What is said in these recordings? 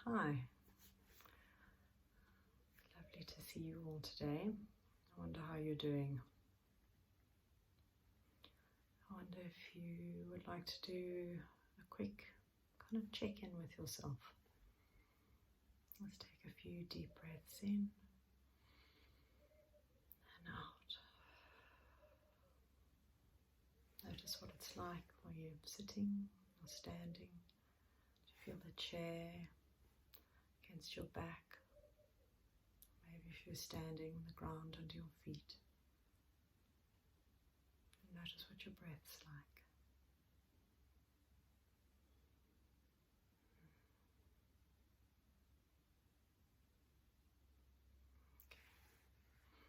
Hi, lovely to see you all today. I wonder how you're doing. I wonder if you would like to do a quick kind of check-in with yourself. Let's take a few deep breaths in and out. Notice what it's like while you're sitting or standing. Do you feel the chair against your back? Maybe if you're standing, the ground under your feet. And notice what your breath's like. Okay.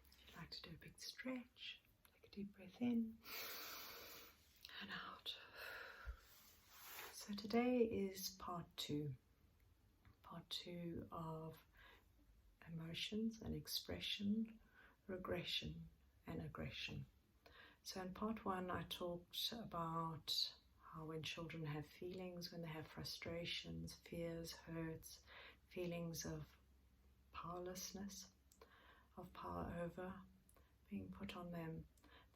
If you'd like to do a big stretch, take a deep breath in and out. So today is part two of emotions and expression, regression and aggression. So in part one, I talked about how when children have feelings, when they have frustrations, fears, hurts, feelings of powerlessness, of power over being put on them,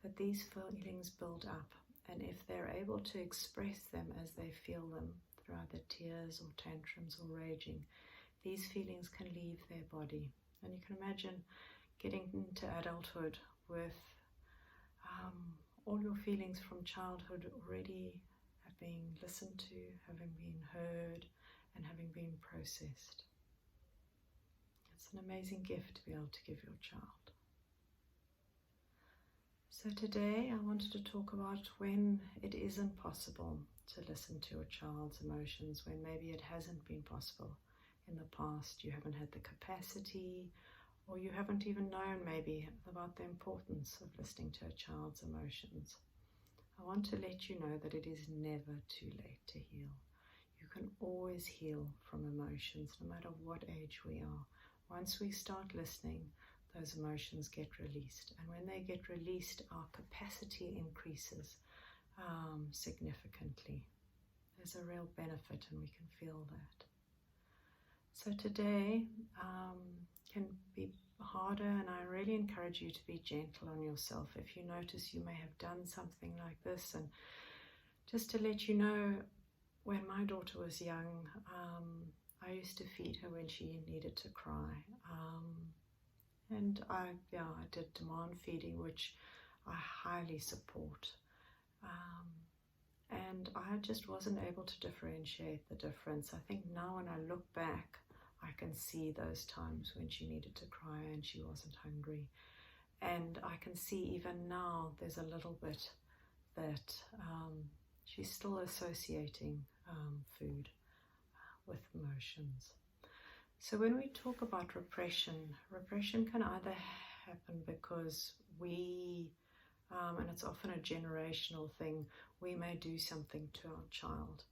that these feelings build up. And if they're able to express them as they feel them through either tears or tantrums or raging, these feelings can leave their body. And you can imagine getting into adulthood with all your feelings from childhood already have been listened to, having been heard, and having been processed. It's an amazing gift to be able to give your child. So today I wanted to talk about when it isn't possible to listen to your child's emotions, when maybe it hasn't been possible in the past. You haven't had the capacity, or you haven't even known maybe about the importance of listening to a child's emotions. I want to let you know that it is never too late to heal. You can always heal from emotions, no matter what age we are. Once we start listening, those emotions get released. And when they get released, our capacity increases significantly. There's a real benefit, and we can feel that. So today can be harder, and I really encourage you to be gentle on yourself. If you notice you may have done something like this, and just to let you know, when my daughter was young, I used to feed her when she needed to cry. And I did demand feeding, which I highly support. And I just wasn't able to differentiate the difference. I think now when I look back, I can see those times when she needed to cry and she wasn't hungry. And I can see even now there's a little bit that she's still associating food with emotions. So when we talk about repression can either happen because we, and it's often a generational thing, we may do something to our child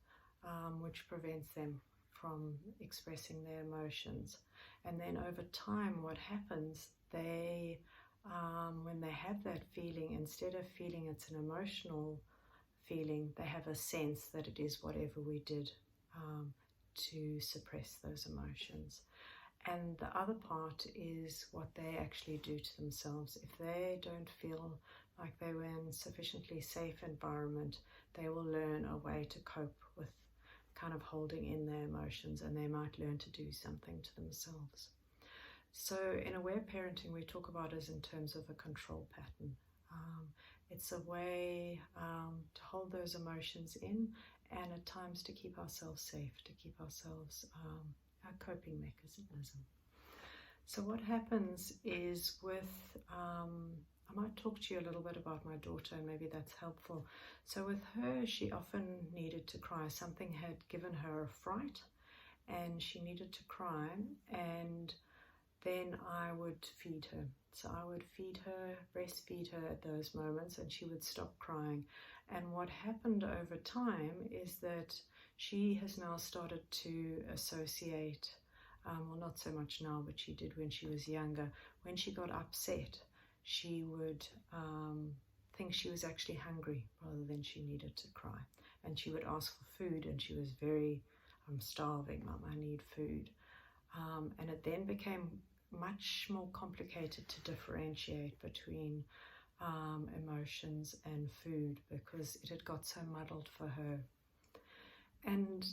which prevents them from expressing their emotions. And then over time what happens, they, when they have that feeling, instead of feeling it's an emotional feeling, they have a sense that it is whatever we did to suppress those emotions. And the other part is what they actually do to themselves. If they don't feel like they were in a sufficiently safe environment, they will learn a way to cope with kind of holding in their emotions, and they might learn to do something to themselves. So in aware parenting, we talk about it in terms of a control pattern. It's a way to hold those emotions in, and at times to keep ourselves safe, to keep ourselves our coping mechanism. So what happens is with, I might talk to you a little bit about my daughter, and maybe that's helpful. So with her, she often needed to cry. Something had given her a fright, and she needed to cry, and then I would feed her. So I would feed her, breastfeed her at those moments, and she would stop crying. And what happened over time is that she has now started to associate, well, not so much now, but she did when she was younger. When she got upset, she would think she was actually hungry rather than she needed to cry. And she would ask for food, and she was very I'm starving, Mum, I need food. And it then became much more complicated to differentiate between emotions and food, because it had got so muddled for her. And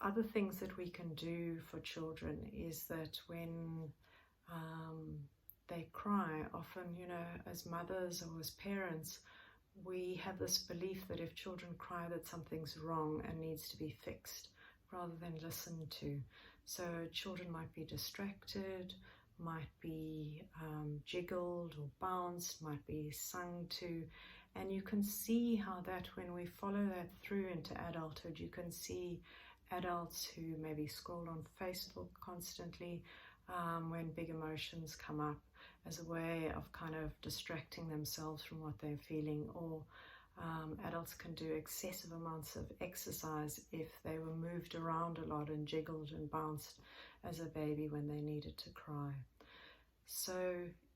other things that we can do for children is that when they cry, often, you know, as mothers or as parents, we have this belief that if children cry that something's wrong and needs to be fixed rather than listened to. So children might be distracted, might be jiggled or bounced, might be sung to. And you can see how that, when we follow that through into adulthood, you can see adults who maybe scroll on Facebook constantly when big emotions come up, as a way of kind of distracting themselves from what they're feeling. Or adults can do excessive amounts of exercise if they were moved around a lot and jiggled and bounced as a baby when they needed to cry. So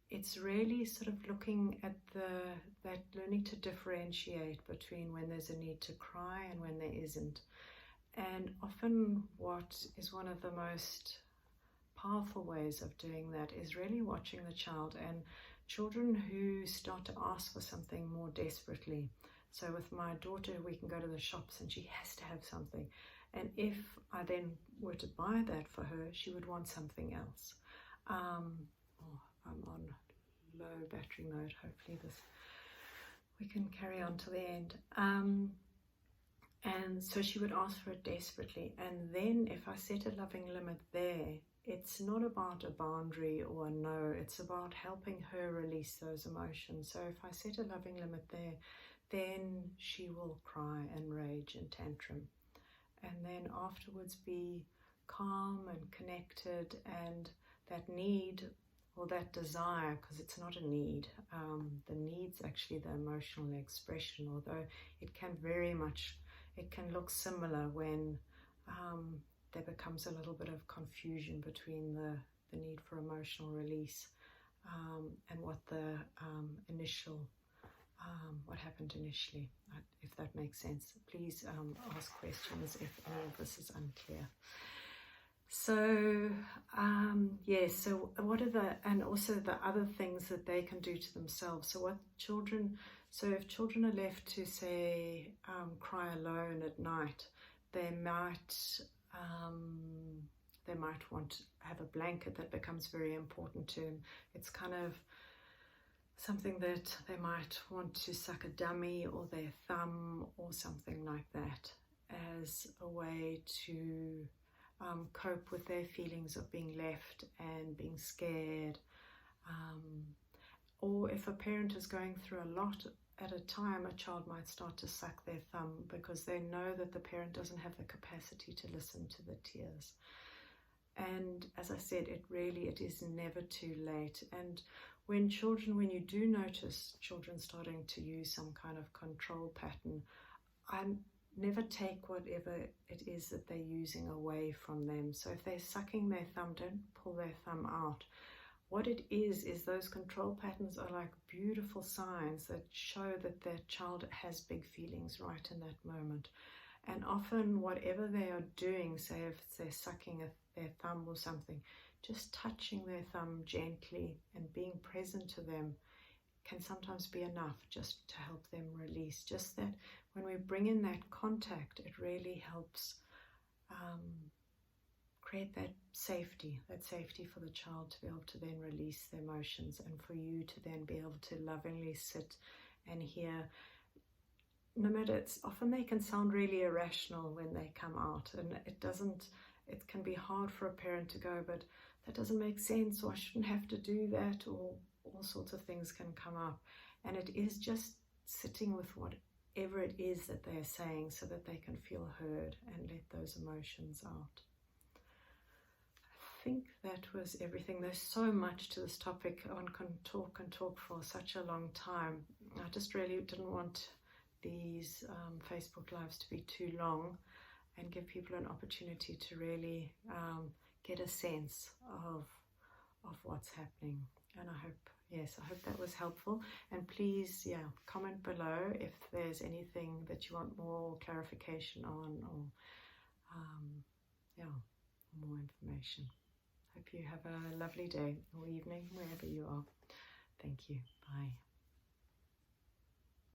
it's really sort of looking at that learning to differentiate between when there's a need to cry and when there isn't. And often what is one of the most powerful ways of doing that is really watching the child, and children who start to ask for something more desperately. So with my daughter, we can go to the shops and she has to have something. And if I then were to buy that for her, she would want something else. I'm on low battery mode. Hopefully we can carry on to the end. And so she would ask for it desperately. And then if I set a loving limit there, it's not about a boundary or a no, it's about helping her release those emotions. So if I set a loving limit there, then she will cry and rage and tantrum. And then afterwards be calm and connected, and that need or that desire, because it's not a need, the need's actually the emotional expression, although it can look similar when there becomes a little bit of confusion between the need for emotional release and what the what happened initially, if that makes sense. Please ask questions if any of this is unclear. So yes, so what are and also the other things that they can do to themselves. So if children are left to, say, cry alone at night, they might want to have a blanket that becomes very important to them. It's kind of something that they might want to suck a dummy or their thumb or something like that, as a way to cope with their feelings of being left and being scared. Or if a parent is going through a lot at a time, a child might start to suck their thumb because they know that the parent doesn't have the capacity to listen to the tears. And as I said, it is never too late. And when you do notice children starting to use some kind of control pattern, never take whatever it is that they're using away from them. So if they're sucking their thumb, don't pull their thumb out. What it is those control patterns are like beautiful signs that show that that child has big feelings right in that moment. And often whatever they are doing, say if they're sucking their thumb or something, just touching their thumb gently and being present to them can sometimes be enough just to help them release. Just that when we bring in that contact, it really helps create that safety for the child to be able to then release the emotions, and for you to then be able to lovingly sit and hear. No matter, often they can sound really irrational when they come out, and it can be hard for a parent to go, but that doesn't make sense, or I shouldn't have to do that, or all sorts of things can come up. And it is just sitting with whatever it is that they're saying so that they can feel heard and let those emotions out. I think that was everything. There's so much to this topic. One can talk for such a long time. I just really didn't want these Facebook Lives to be too long, and give people an opportunity to really get a sense of what's happening. And I hope that was helpful. And please, comment below if there's anything that you want more clarification on, or information. Hope you have a lovely day or evening, wherever you are. Thank you. Bye.